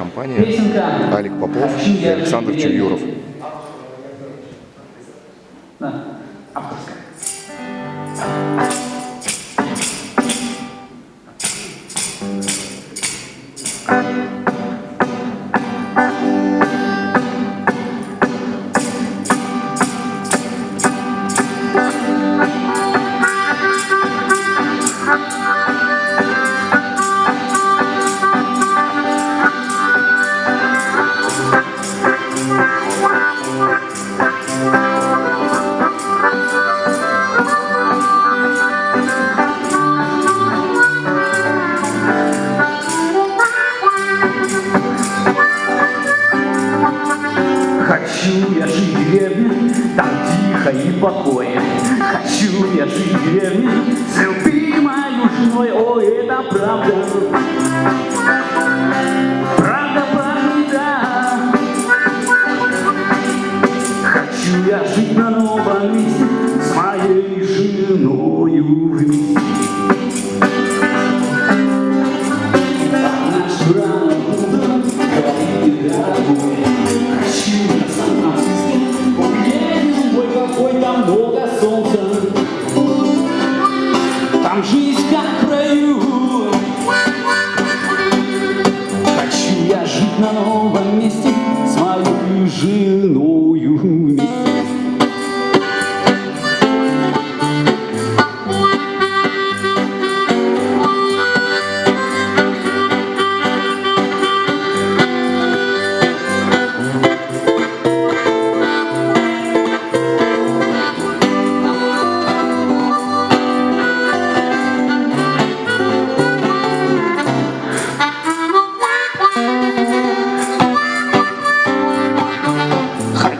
компания Алик Попов и Александр Чуюров. Да, авторская. Хочу я жить в деревне, там тихо и покойно. Хочу я жить в деревне с любимой женой. Ой, это правда, правда, правда. Хочу я жить на новом месте с моей женою вместе. Наш рано утром говорит дорогой. Там много солнца, там жизнь как в раю. Хочу я жить на новом месте с моей женою вместе.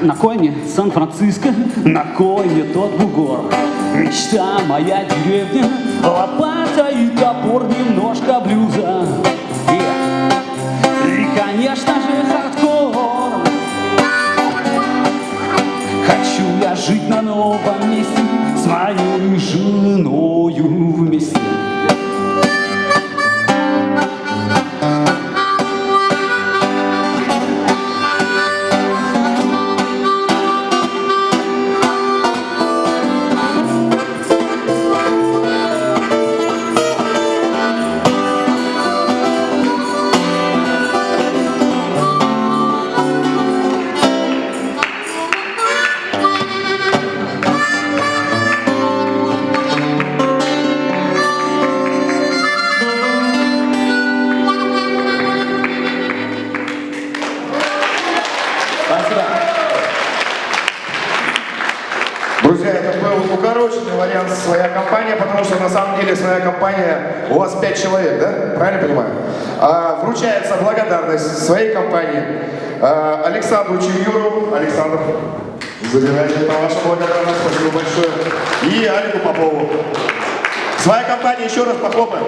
На коне Сан-Франциско, на коне тот бугор. Мечта моя деревня, лопата и топор, немножко блюза и конечно же, хардкор. Хочу я жить на новом месте с моей женою вместе. Друзья, это был укороченный вариант «Своя компания», потому что на самом деле «Своя компания» у вас 5 человек, да? Правильно понимаю? Вручается благодарность своей компании Александру Чуюрову. Александр, забирайте, это ваша благодарность, спасибо большое. И Алику Попову. «Своя компания», еще раз похлопаем.